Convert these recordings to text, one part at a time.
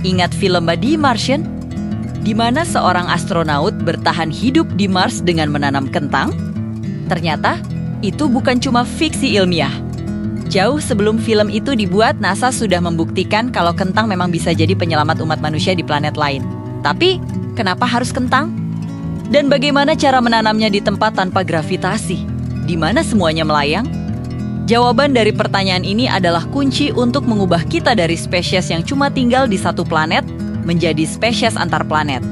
Ingat film The Martian? Di mana seorang astronaut bertahan hidup di Mars dengan menanam kentang? Ternyata, itu bukan cuma fiksi ilmiah. Jauh sebelum film itu dibuat, NASA sudah membuktikan kalau kentang memang bisa jadi penyelamat umat manusia di planet lain. Tapi, kenapa harus kentang? Dan bagaimana cara menanamnya di tempat tanpa gravitasi? Di mana semuanya melayang? Jawaban dari pertanyaan ini adalah kunci untuk mengubah kita dari spesies yang cuma tinggal di satu planet menjadi spesies antar planet.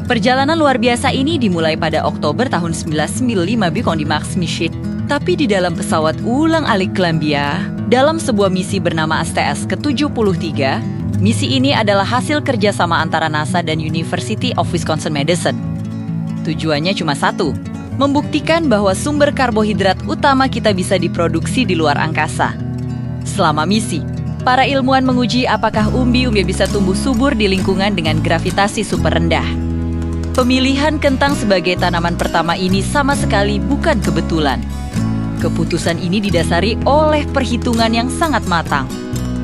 Perjalanan luar biasa ini dimulai pada Oktober tahun 1995 di Mars Mission. Tapi di dalam pesawat ulang-alik Columbia, dalam sebuah misi bernama STS ke-73, misi ini adalah hasil kerjasama antara NASA dan University of Wisconsin-Madison. Tujuannya cuma satu, membuktikan bahwa sumber karbohidrat utama kita bisa diproduksi di luar angkasa. Selama misi, para ilmuwan menguji apakah umbi-umbi bisa tumbuh subur di lingkungan dengan gravitasi super rendah. Pemilihan kentang sebagai tanaman pertama ini sama sekali bukan kebetulan. Keputusan ini didasari oleh perhitungan yang sangat matang.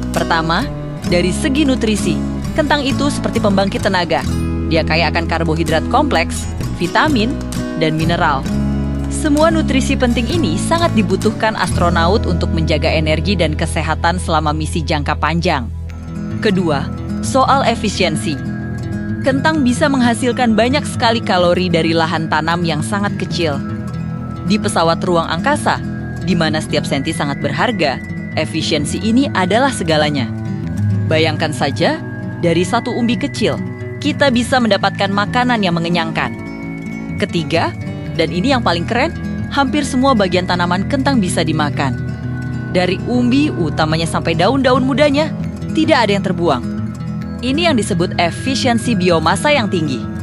Pertama, dari segi nutrisi, kentang itu seperti pembangkit tenaga. Dia kaya akan karbohidrat kompleks, vitamin, dan mineral. Semua nutrisi penting ini sangat dibutuhkan astronaut untuk menjaga energi dan kesehatan selama misi jangka panjang. Kedua, soal efisiensi. Kentang bisa menghasilkan banyak sekali kalori dari lahan tanam yang sangat kecil. Di pesawat ruang angkasa, di mana setiap senti sangat berharga, efisiensi ini adalah segalanya. Bayangkan saja, dari satu umbi kecil, kita bisa mendapatkan makanan yang mengenyangkan. Ketiga, dan ini yang paling keren, hampir semua bagian tanaman kentang bisa dimakan. Dari umbi utamanya sampai daun-daun mudanya, tidak ada yang terbuang. Ini yang disebut efisiensi biomasa yang tinggi.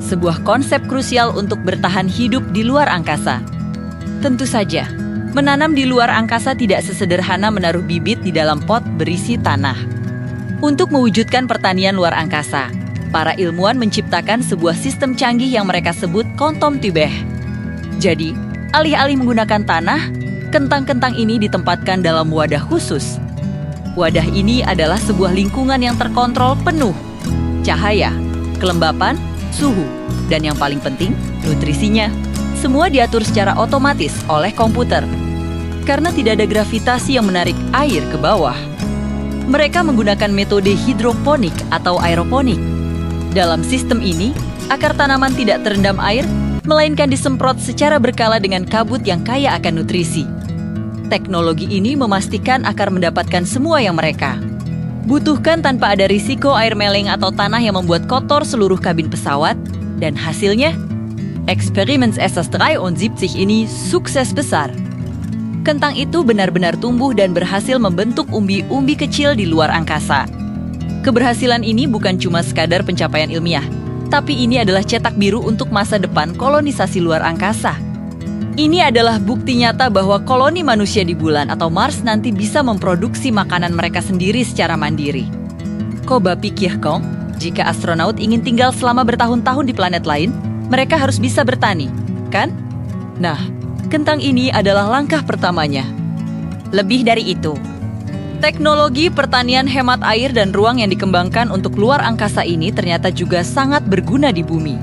Sebuah konsep krusial untuk bertahan hidup di luar angkasa. Tentu saja, menanam di luar angkasa tidak sesederhana menaruh bibit di dalam pot berisi tanah. Untuk mewujudkan pertanian luar angkasa, para ilmuwan menciptakan sebuah sistem canggih yang mereka sebut kontom tubeh. Jadi, alih-alih menggunakan tanah, kentang-kentang ini ditempatkan dalam wadah khusus. Wadah ini adalah sebuah lingkungan yang terkontrol penuh. Cahaya, kelembapan, suhu, dan yang paling penting, nutrisinya. Semua diatur secara otomatis oleh komputer. Karena tidak ada gravitasi yang menarik air ke bawah. Mereka menggunakan metode hidroponik atau aeroponik. Dalam sistem ini, akar tanaman tidak terendam air, melainkan disemprot secara berkala dengan kabut yang kaya akan nutrisi. Teknologi ini memastikan akar mendapatkan semua yang mereka butuhkan tanpa ada risiko air meling atau tanah yang membuat kotor seluruh kabin pesawat, dan hasilnya, eksperimen SS-73 ini sukses besar. Kentang itu benar-benar tumbuh dan berhasil membentuk umbi-umbi kecil di luar angkasa. Keberhasilan ini bukan cuma sekadar pencapaian ilmiah, tapi ini adalah cetak biru untuk masa depan kolonisasi luar angkasa. Ini adalah bukti nyata bahwa koloni manusia di bulan atau Mars nanti bisa memproduksi makanan mereka sendiri secara mandiri. Coba pikirkan, jika astronaut ingin tinggal selama bertahun-tahun di planet lain, mereka harus bisa bertani, kan? Nah, kentang ini adalah langkah pertamanya. Lebih dari itu, teknologi pertanian hemat air dan ruang yang dikembangkan untuk luar angkasa ini ternyata juga sangat berguna di bumi.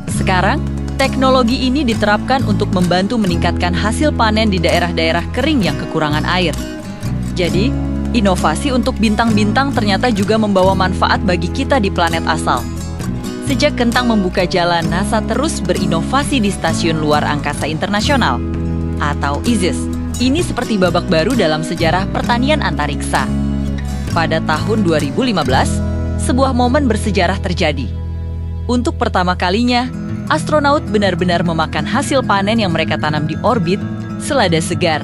Sekarang, teknologi ini diterapkan untuk membantu meningkatkan hasil panen di daerah-daerah kering yang kekurangan air. Jadi, inovasi untuk bintang-bintang ternyata juga membawa manfaat bagi kita di planet asal. Sejak kentang membuka jalan, NASA terus berinovasi di Stasiun Luar Angkasa Internasional, atau ISS. Ini seperti babak baru dalam sejarah pertanian antariksa. Pada tahun 2015, sebuah momen bersejarah terjadi. Untuk pertama kalinya, astronaut benar-benar memakan hasil panen yang mereka tanam di orbit, selada segar.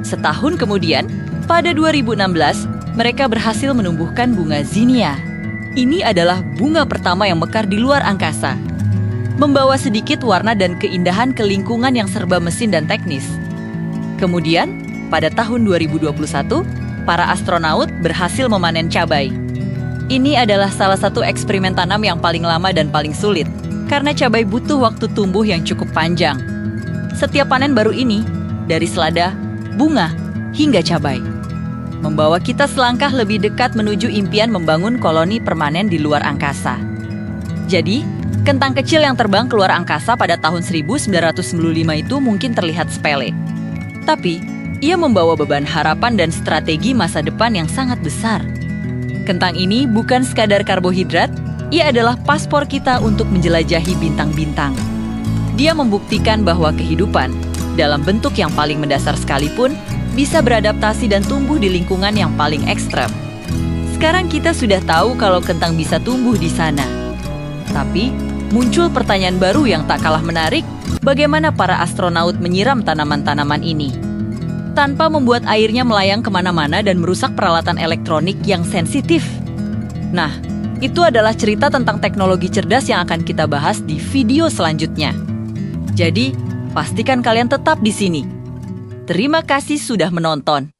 Setahun kemudian, pada 2016, mereka berhasil menumbuhkan bunga zinnia. Ini adalah bunga pertama yang mekar di luar angkasa, membawa sedikit warna dan keindahan ke lingkungan yang serba mesin dan teknis. Kemudian, pada tahun 2021, para astronaut berhasil memanen cabai. Ini adalah salah satu eksperimen tanam yang paling lama dan paling sulit, karena cabai butuh waktu tumbuh yang cukup panjang. Setiap panen baru ini, dari selada, bunga, hingga cabai, membawa kita selangkah lebih dekat menuju impian membangun koloni permanen di luar angkasa. Jadi, kentang kecil yang terbang keluar angkasa pada tahun 1995 itu mungkin terlihat sepele. Tapi, ia membawa beban harapan dan strategi masa depan yang sangat besar. Kentang ini bukan sekadar karbohidrat, ia adalah paspor kita untuk menjelajahi bintang-bintang. Dia membuktikan bahwa kehidupan, dalam bentuk yang paling mendasar sekalipun, bisa beradaptasi dan tumbuh di lingkungan yang paling ekstrem. Sekarang kita sudah tahu kalau kentang bisa tumbuh di sana. Tapi, muncul pertanyaan baru yang tak kalah menarik, bagaimana para astronaut menyiram tanaman-tanaman ini? Tanpa membuat airnya melayang kemana-mana dan merusak peralatan elektronik yang sensitif. Nah, itu adalah cerita tentang teknologi cerdas yang akan kita bahas di video selanjutnya. Jadi, pastikan kalian tetap di sini. Terima kasih sudah menonton.